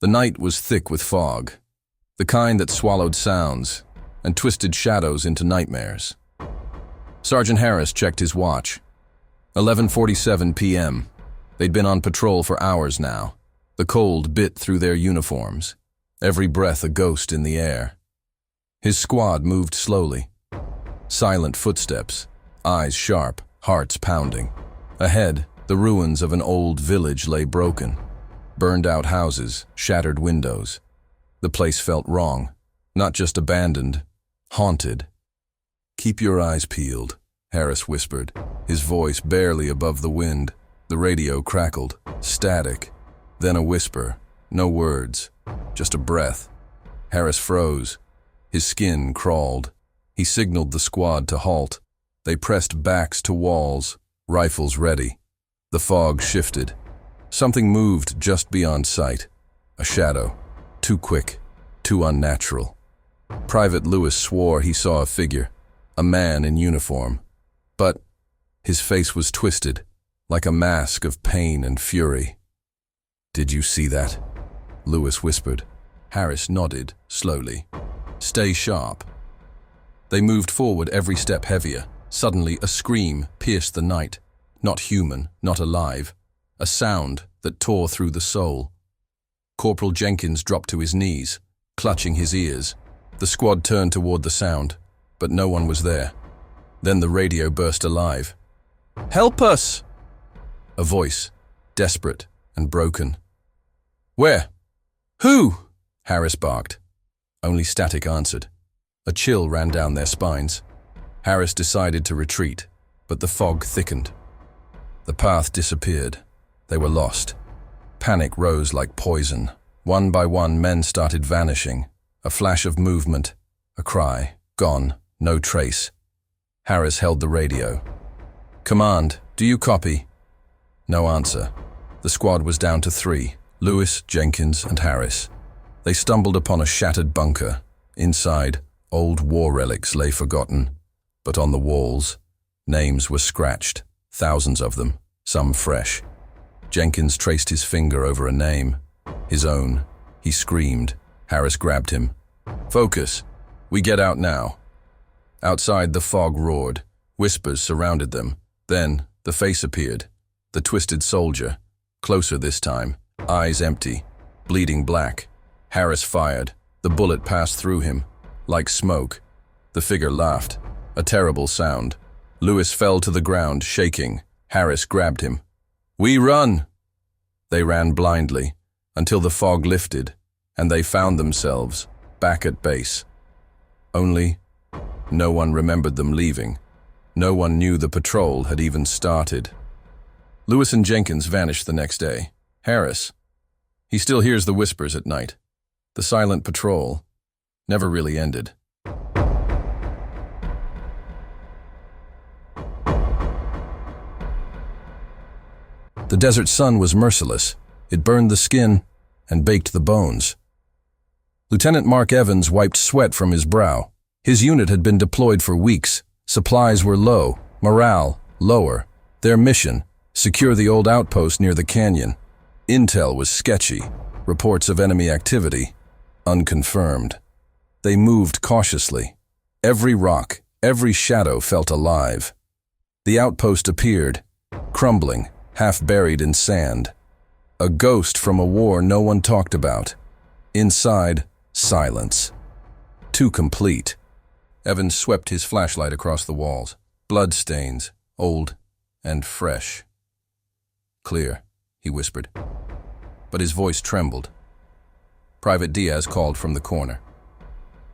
The night was thick with fog, the kind that swallowed sounds and twisted shadows into nightmares. Sergeant Harris checked his watch. 11:47 p.m. They'd been on patrol for hours now. The cold bit through their uniforms, every breath a ghost in the air. His squad moved slowly. Silent footsteps, eyes sharp, hearts pounding. Ahead, the ruins of an old village lay broken. Burned-out houses, shattered windows. The place felt wrong, not just abandoned, haunted. "Keep your eyes peeled," Harris whispered, his voice barely above the wind. The radio crackled, static. Then a whisper, no words, just a breath. Harris froze. His skin crawled. He signaled the squad to halt. They pressed backs to walls, rifles ready. The fog shifted. Something moved just beyond sight. A shadow. Too quick. Too unnatural. Private Lewis swore he saw a figure. A man in uniform. But his face was twisted, like a mask of pain and fury. "Did you see that?" Lewis whispered. Harris nodded, slowly. "Stay sharp." They moved forward every step heavier. Suddenly, a scream pierced the night. Not human, not alive. A sound that tore through the soul. Corporal Jenkins dropped to his knees, clutching his ears. The squad turned toward the sound, but no one was there. Then the radio burst alive. "Help us!" A voice, desperate and broken. "Where? Who?" Harris barked. Only static answered. A chill ran down their spines. Harris decided to retreat, but the fog thickened. The path disappeared. They were lost. Panic rose like poison. One by one, men started vanishing. A flash of movement, a cry, gone, no trace. Harris held the radio. "Command, do you copy?" No answer. The squad was down to 3, Lewis, Jenkins, and Harris. They stumbled upon a shattered bunker. Inside, old war relics lay forgotten. But on the walls, names were scratched, thousands of them, some fresh. Jenkins traced his finger over a name. His own. He screamed. Harris grabbed him. "Focus. We get out now." Outside, the fog roared. Whispers surrounded them. Then, the face appeared. The twisted soldier. Closer this time. Eyes empty. Bleeding black. Harris fired. The bullet passed through him. Like smoke. The figure laughed. A terrible sound. Lewis fell to the ground, shaking. Harris grabbed him. "We run!" They ran blindly, until the fog lifted, and they found themselves back at base. Only, no one remembered them leaving. No one knew the patrol had even started. Lewis and Jenkins vanished the next day. Harris, he still hears the whispers at night. The silent patrol never really ended. The desert sun was merciless. It burned the skin and baked the bones. Lieutenant Mark Evans wiped sweat from his brow. His unit had been deployed for weeks. Supplies were low, morale lower. Their mission, secure the old outpost near the canyon. Intel was sketchy. Reports of enemy activity, unconfirmed. They moved cautiously. Every rock, every shadow felt alive. The outpost appeared, crumbling, half buried in sand. A ghost from a war no one talked about. Inside, silence. Too complete. Evans swept his flashlight across the walls. Blood stains, old and fresh. "Clear," he whispered. But his voice trembled. Private Diaz called from the corner.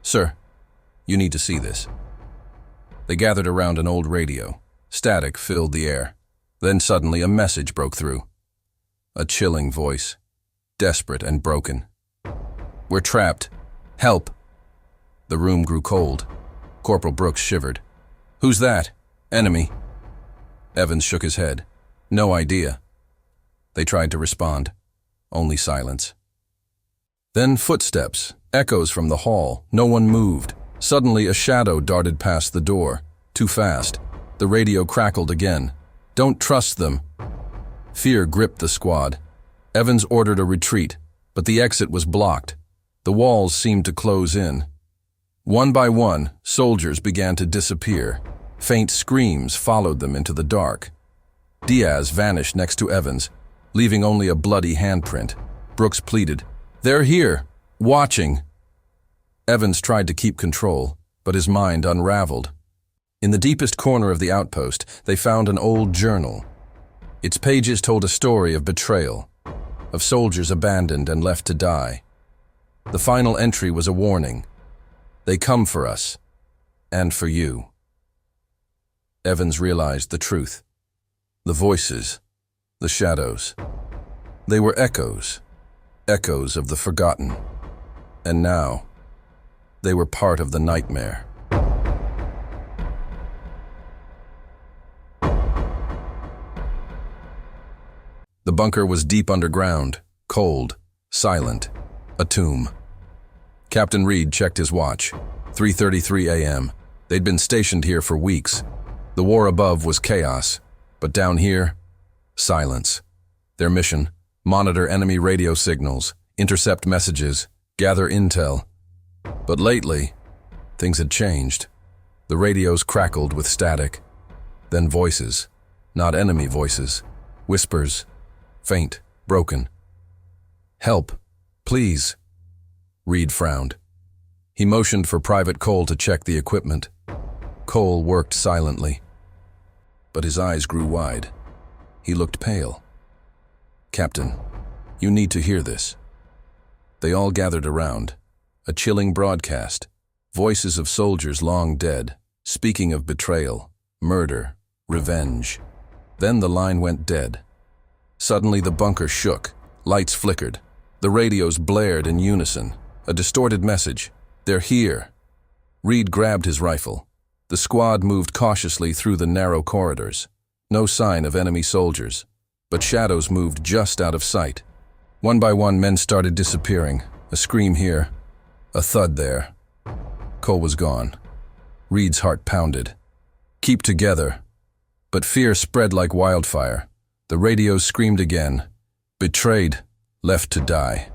"Sir, you need to see this." They gathered around an old radio. Static filled the air. Then suddenly a message broke through. A chilling voice, desperate and broken. "We're trapped. Help!" The room grew cold. Corporal Brooks shivered. "Who's that? Enemy?" Evans shook his head. "No idea." They tried to respond. Only silence. Then footsteps, echoes from the hall. No one moved. Suddenly a shadow darted past the door. Too fast. The radio crackled again. "Don't trust them." Fear gripped the squad. Evans ordered a retreat. But the exit was blocked. The walls seemed to close in. One by one, soldiers began to disappear. Faint screams followed them into the dark. Diaz vanished next to Evans, leaving only a bloody handprint. Brooks pleaded, "They're here, watching." Evans tried to keep control, but his mind unraveled. In the deepest corner of the outpost, they found an old journal. Its pages told a story of betrayal, of soldiers abandoned and left to die. The final entry was a warning. They come for us, and for you. Evans realized the truth. The voices, the shadows. They were echoes, echoes of the forgotten. And now, they were part of the nightmare. The bunker was deep underground, cold, silent, a tomb. Captain Reed checked his watch. 3:33 a.m. They'd been stationed here for weeks. The war above was chaos, but down here, silence. Their mission: monitor enemy radio signals, intercept messages, gather intel. But lately, things had changed. The radios crackled with static. Then voices, not enemy voices, whispers, faint, broken. "Help, please." Reed frowned. He motioned for Private Cole to check the equipment. Cole worked silently, but his eyes grew wide. He looked pale. "Captain, you need to hear this." They all gathered around. A chilling broadcast. Voices of soldiers long dead, speaking of betrayal, murder, revenge. Then the line went dead. Suddenly the bunker shook. Lights flickered. The radios blared in unison. A distorted message: "They're here." Reed grabbed his rifle. The squad moved cautiously through the narrow corridors. No sign of enemy soldiers, but shadows moved just out of sight. One by one, men started disappearing. A scream here, a thud there. Cole was gone. Reed's heart pounded. Keep together. But fear spread like wildfire. The radios screamed again. Betrayed, left to die.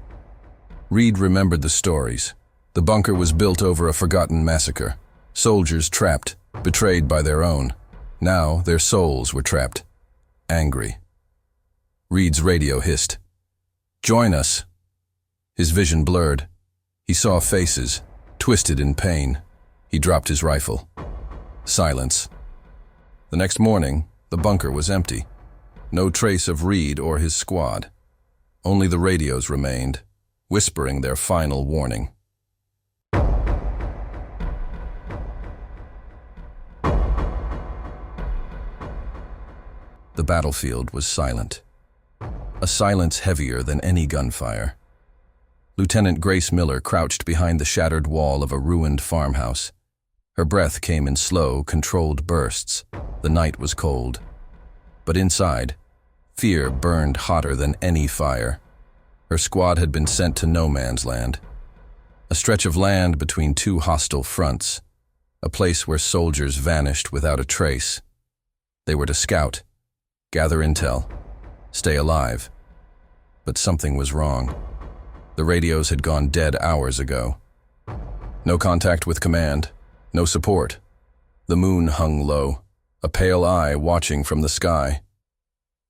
Reed remembered the stories. The bunker was built over a forgotten massacre. Soldiers trapped, betrayed by their own. Now their souls were trapped, angry. Reed's radio hissed, "Join us." His vision blurred. He saw faces, twisted in pain. He dropped his rifle. Silence. The next morning, the bunker was empty. No trace of Reed or his squad. Only the radios remained, whispering their final warning. The battlefield was silent. A silence heavier than any gunfire. Lieutenant Grace Miller crouched behind the shattered wall of a ruined farmhouse. Her breath came in slow, controlled bursts. The night was cold. But inside, fear burned hotter than any fire. Her squad had been sent to no man's land. A stretch of land between two hostile fronts. A place where soldiers vanished without a trace. They were to scout, gather intel, stay alive. But something was wrong. The radios had gone dead hours ago. No contact with command, no support. The moon hung low, a pale eye watching from the sky.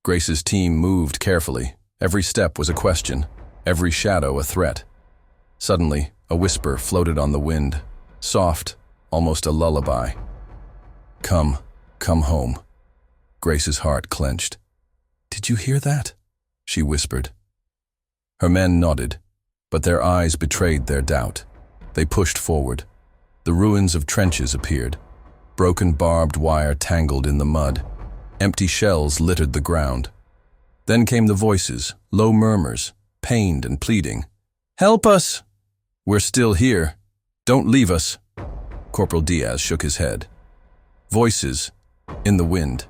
Grace's team moved carefully. Every step was a question, every shadow a threat. Suddenly, a whisper floated on the wind, soft, almost a lullaby. Come home." Grace's heart clenched. "Did you hear that?" she whispered. Her men nodded, but their eyes betrayed their doubt. They pushed forward. The ruins of trenches appeared. Broken barbed wire tangled in the mud. Empty shells littered the ground. Then came the voices, low murmurs, pained and pleading. "Help us! We're still here. Don't leave us." Corporal Diaz shook his head. Voices, in the wind.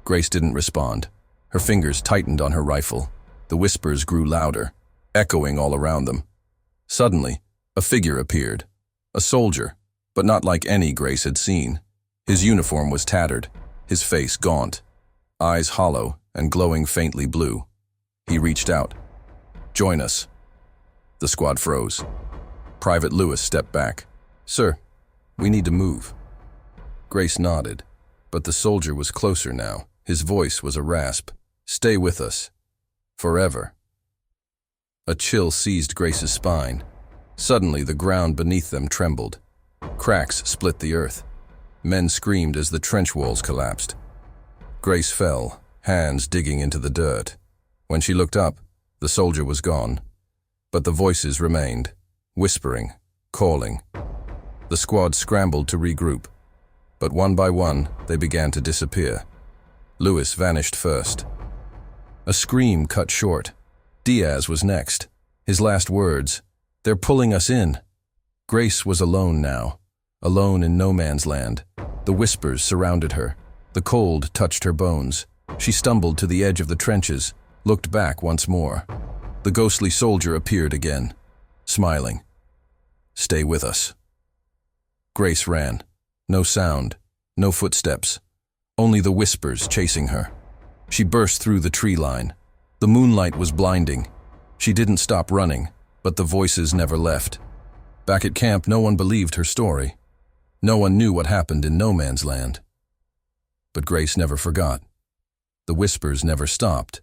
Grace didn't respond. Her fingers tightened on her rifle. The whispers grew louder, echoing all around them. Suddenly, a figure appeared. A soldier, but not like any Grace had seen. His uniform was tattered, his face gaunt, eyes hollow and glowing faintly blue. He reached out. "Join us." The squad froze. Private Lewis stepped back. "Sir, we need to move." Grace nodded, but the soldier was closer now. His voice was a rasp. "Stay with us. Forever." A chill seized Grace's spine. Suddenly, the ground beneath them trembled. Cracks split the earth. Men screamed as the trench walls collapsed. Grace fell, hands digging into the dirt. When she looked up, the soldier was gone. But the voices remained, whispering, calling. The squad scrambled to regroup. But one by one, they began to disappear. Lewis vanished first. A scream cut short. Diaz was next. His last words, "They're pulling us in." Grace was alone now, alone in no man's land. The whispers surrounded her. The cold touched her bones. She stumbled to the edge of the trenches, looked back once more. The ghostly soldier appeared again, smiling. "Stay with us." Grace ran. No sound, no footsteps, only the whispers chasing her. She burst through the tree line. The moonlight was blinding. She didn't stop running, but the voices never left. Back at camp, no one believed her story. No one knew what happened in no man's land. But Grace never forgot. The whispers never stopped.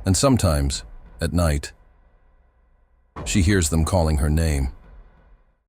And sometimes, at night, she hears them calling her name.